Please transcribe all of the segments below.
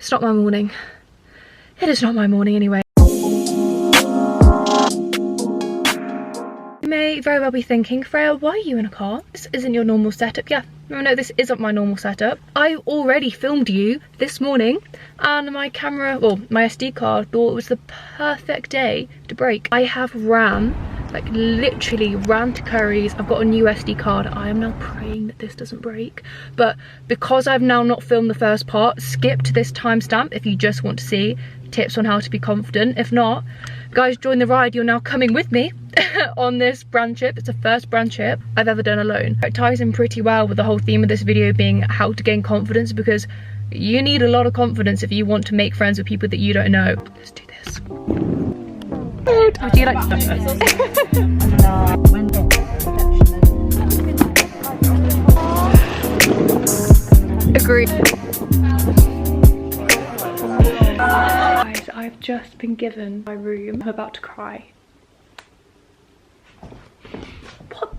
It's not my morning. It is not my morning anyway. You may very well be thinking, Freya, why are you in a car? This isn't your normal setup. Yeah, no, this isn't my normal setup. I already filmed you this morning and my camera, well, my SD card thought it was the perfect day to break. I have ran, like literally ran to Curry's. I've got a new SD card. I am now praying that this doesn't break. But because I've now not filmed the first part, skip to this timestamp if you just want to see tips on how to be confident. If not, guys, join the ride. You're now coming with me on this brand trip. It's the first brand trip I've ever done alone. It ties in pretty well with the whole theme of this video being how to gain confidence, because you need a lot of confidence if you want to make friends with people that you don't know. Let's do this. Would you like Agreed. Guys, I've just been given my room. I'm about to cry. What?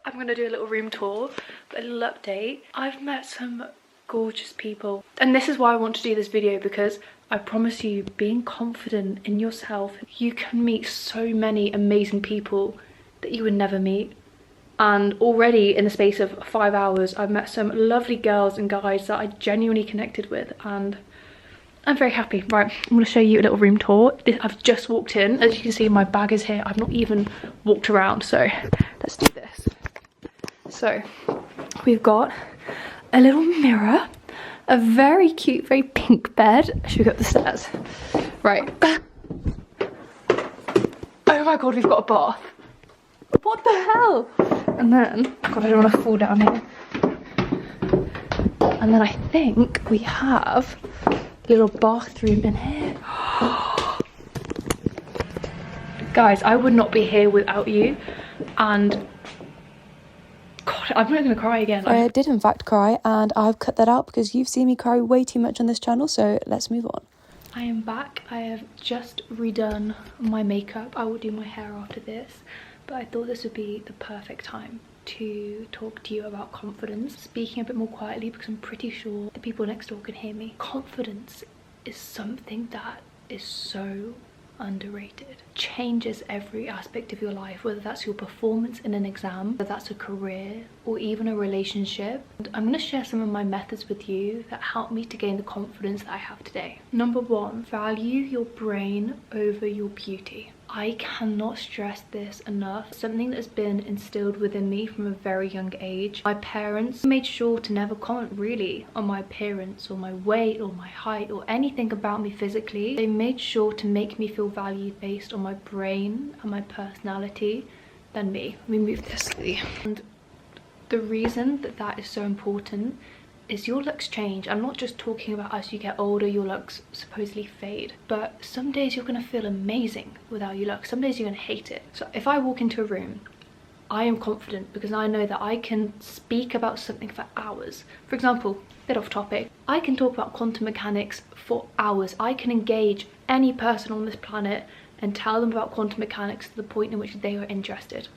I'm gonna do a little room tour, a little update. I've met some gorgeous people, and this is why I want to do this video, because I promise you, being confident in yourself, you can meet so many amazing people that you would never meet. And already in the space of 5 hours, I've met some lovely girls and guys that I genuinely connected with, and I'm very happy. Right, I'm going to show you a little room tour. I've just walked in. As you can see, my bag is here. I've not even walked around, so let's do this. So we've got a little mirror, a very cute, very pink bed. Should we go up the stairs? Right. Oh my god, we've got a bath. What the hell? And then, god, I don't want to fall down here. And then I think we have a little bathroom in here. Guys, I would not be here without you. And god, I'm not gonna cry again. I did in fact cry, and I've cut that out because you've seen me cry way too much on this channel, so let's move on. I am back. I have just redone my makeup. I will do my hair after this, but I thought this would be the perfect time to talk to you about confidence. Speaking a bit more quietly because I'm pretty sure the people next door can hear me. Confidence is something that is so underrated. Changes every aspect of your life, whether that's your performance in an exam, whether that's a career, or even a relationship. And I'm going to share some of my methods with you that help me to gain the confidence that I have today. Number one, value your brain over your beauty. I cannot stress this enough. Something that has been instilled within me from a very young age. My parents made sure to never comment really on my appearance or my weight or my height or anything about me physically. They made sure to make me feel valued based on my brain and my personality than me. Let me move this. And the reason that that is so important is your looks change. I'm not just talking about as you get older your looks supposedly fade, but some days you're gonna feel amazing without your looks. Some days you're gonna hate it. So if I walk into a room, I am confident because I know that I can speak about something for hours. For example, bit off topic, I can talk about quantum mechanics for hours. I can engage any person on this planet and tell them about quantum mechanics to the point in which they are interested.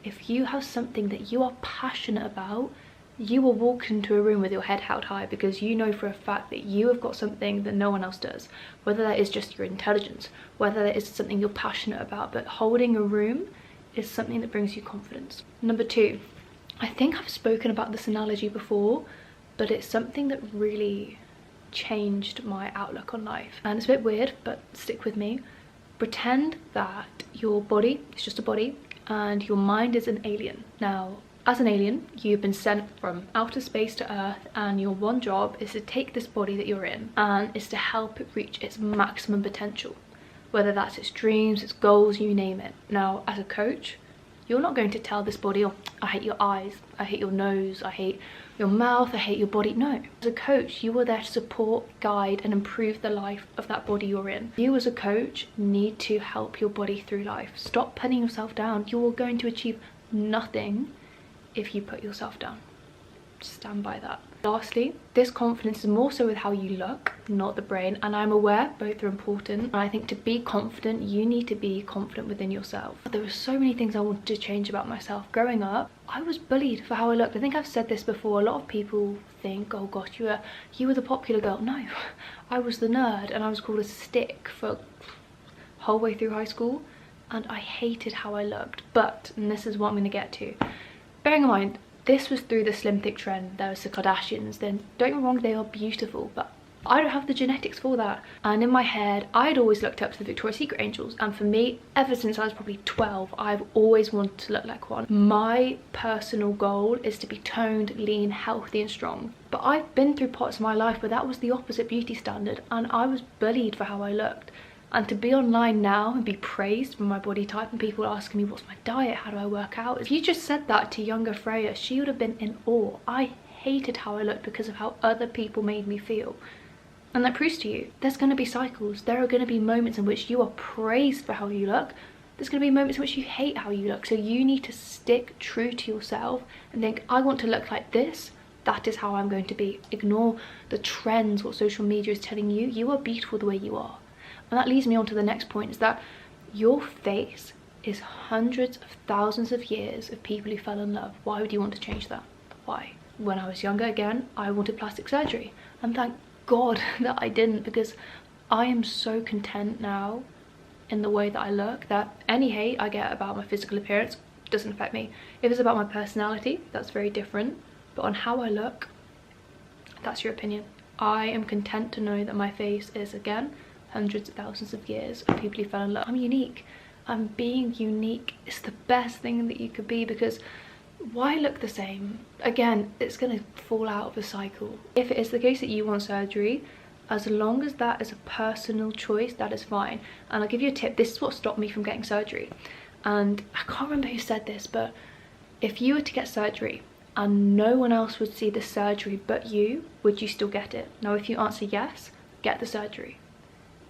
If you have something that you are passionate about, you will walk into a room with your head held high because you know for a fact that you have got something that no one else does. Whether that is just your intelligence, whether that is something you're passionate about, but holding a room is something that brings you confidence. Number two, I think I've spoken about this analogy before, but it's something that really changed my outlook on life. And it's a bit weird, but stick with me. Pretend that your body is just a body and your mind is an alien. Now, as an alien, you've been sent from outer space to Earth, and your one job is to take this body that you're in and is to help it reach its maximum potential, whether that's its dreams, its goals, you name it. Now, as a coach, you're not going to tell this body, oh, I hate your eyes, I hate your nose, I hate your mouth, I hate your body. No. As a coach, you are there to support, guide, and improve the life of that body you're in. You as a coach need to help your body through life. Stop putting yourself down. You are going to achieve nothing if you put yourself down. stand by that. Lastly, this confidence is more so with how you look, not the brain, and I'm aware both are important. And I think to be confident, you need to be confident within yourself. There were so many things I wanted to change about myself. Growing up, I was bullied for how I looked. I think I've said this before. A lot of people think, oh gosh, you were the popular girl. No, I was the nerd, and I was called a stick for whole way through high school, and I hated how I looked. But, and this is what I'm going to get to, bearing in mind, this was through the slim thick trend. There was the Kardashians. Then don't get me wrong, they are beautiful, but I don't have the genetics for that. And in my head, I'd always looked up to the Victoria's Secret angels, and for me, ever since I was probably 12, I've always wanted to look like one. My personal goal is to be toned, lean, healthy and strong. But I've been through parts of my life where that was the opposite beauty standard, and I was bullied for how I looked. And to be online now and be praised for my body type, and people asking me what's my diet, how do I work out, if you just said that to younger Freya, she would have been in awe. I hated how I looked because of how other people made me feel. And that proves to you, there's going to be cycles. There are going to be moments in which you are praised for how you look. There's going to be moments in which you hate how you look. So you need to stick true to yourself and think, I want to look like this. That is how I'm going to be. Ignore the trends, what social media is telling you. You are beautiful the way you are. And that leads me on to the next point, is that your face is hundreds of thousands of years of people who fell in love. Why would you want to change that? Why? When I was younger, again, I wanted plastic surgery. And thank God that I didn't, because I am so content now in the way that I look that any hate I get about my physical appearance doesn't affect me. If it's about my personality, that's very different. But on how I look, that's your opinion. I am content to know that my face is, again, hundreds of thousands of years of people who fell in love. I'm unique. And being unique is the best thing that you could be, because why look the same? Again, it's going to fall out of a cycle. If it is the case that you want surgery, as long as that is a personal choice, that is fine. And I'll give you a tip. This is what stopped me from getting surgery. And I can't remember who said this, but if you were to get surgery and no one else would see the surgery but you, would you still get it? Now, if you answer yes, get the surgery.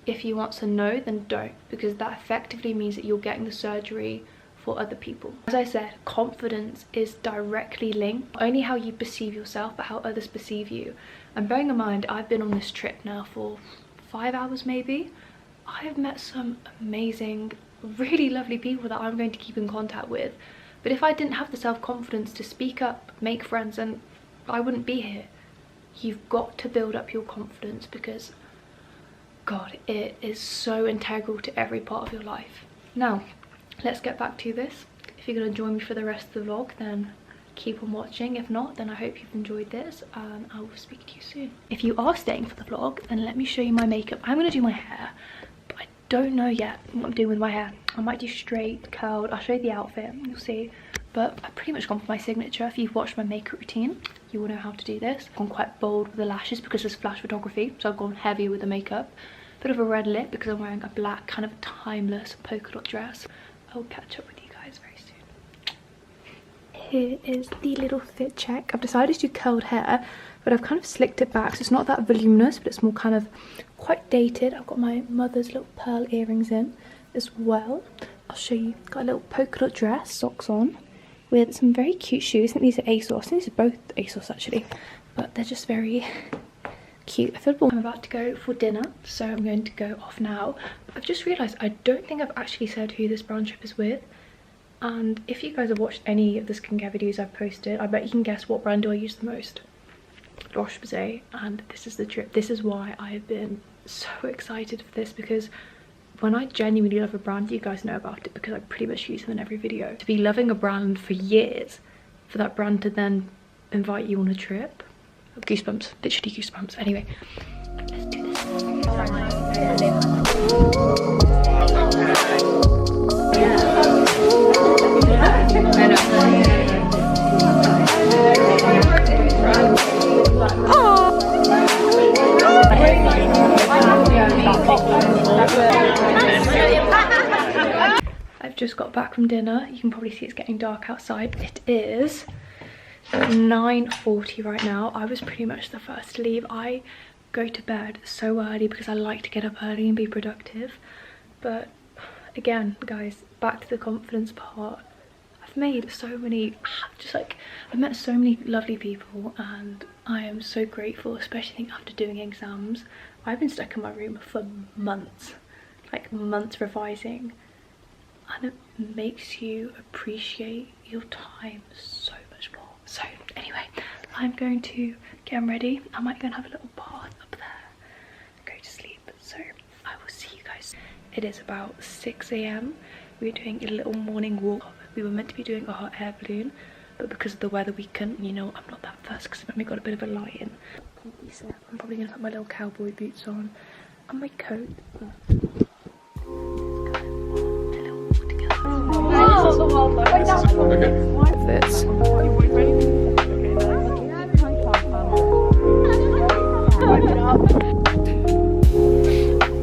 If you answer no, then don't, because that effectively means that you're getting the surgery for other people. As I said, confidence is directly linked, not only how you perceive yourself, but how others perceive you. And bearing in mind, I've been on this trip now for 5 hours maybe. I have met some amazing, really lovely people that I'm going to keep in contact with. But if I didn't have the self-confidence to speak up, make friends, then I wouldn't be here. You've got to build up your confidence, because God, it is so integral to every part of your life. Now, let's get back to this. If you're going to join me for the rest of the vlog, then keep on watching. If not, then I hope you've enjoyed this, and I will speak to you soon. If you are staying for the vlog, then let me show you my makeup. I'm going to do my hair, but I don't know yet what I'm doing with my hair. I might do straight, curled. I'll show you the outfit, you'll see. But I've pretty much gone for my signature. If you've watched my makeup routine, you will know how to do this. I've gone quite bold with the lashes because it's flash photography, so I've gone heavier with the makeup. Bit of a red lip because I'm wearing a black, kind of timeless polka dot dress. I'll catch up with you guys very soon. Here is the little fit check. I've decided to do curled hair, but I've kind of slicked it back, so it's not that voluminous, but it's more kind of quite dated. I've got my mother's little pearl earrings in as well. I'll show you. Got a little polka dot dress, socks on, with some very cute shoes. I think these are ASOS. I think these are both ASOS actually, but they're just very cute. I'm about to go for dinner, so I'm going to go off now. I've just realised I don't think I've actually said who this brown strip is with, and if you guys have watched any of the skincare videos I've posted, I bet you can guess what brand do I use the most. Roche-Posay, and this is the trip. This is why I have been so excited for this, because when I genuinely love a brand, you guys know about it because I pretty much use them in every video. To be loving a brand for years, for that brand to then invite you on a trip, goosebumps, literally goosebumps. Anyway, let's do this. I've just got back from dinner. You can probably see it's getting dark outside. It is 9:40 right now. I was pretty much the first to leave. I go to bed so early because I like to get up early and be productive. But again, guys, back to the confidence part. I I've made so many, just like, I've met so many lovely people, and I am so grateful, especially after doing exams. I've been stuck in my room for months, like months revising, and it makes you appreciate your time so much more. So anyway, I'm going to get ready. I might go and have a little bath up there and go to sleep. So I will see you guys. It is about 6 AM. We're doing a little morning walk. We were meant to be doing a hot air balloon, but because of the weather we couldn't. You know, I'm not that fussed because I've only got a bit of a light in. I'm probably gonna put my little cowboy boots on and my coat. This.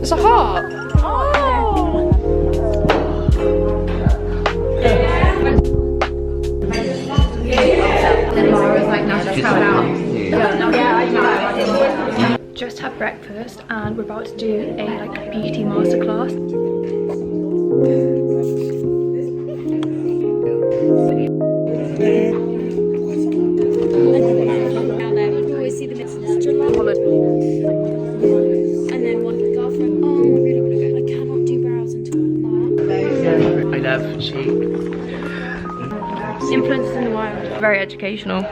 It's a heart. Just had breakfast and we're about to do a like beauty masterclass. And then one go from, oh, I really want to go. I cannot do brows until March. I love cheek. Influences in the wild. Very educational.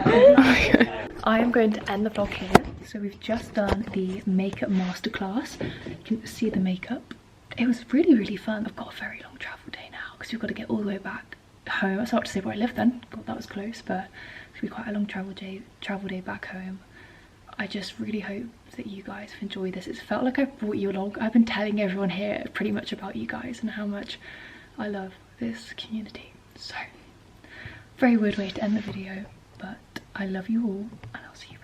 I am going to end the vlog here. So we've just done the makeup masterclass. You can see the makeup. It was really fun. I've got a very long travel day now because we've got to get all the way back home. I was about to say where I live then. God, that was close, but it's gonna be quite a long travel day back home. I just really hope that you guys have enjoyed this. It's felt like I've brought you along. I've been telling everyone here pretty much about you guys and how much I love this community. So, very weird way to end the video, but I love you all and I'll see you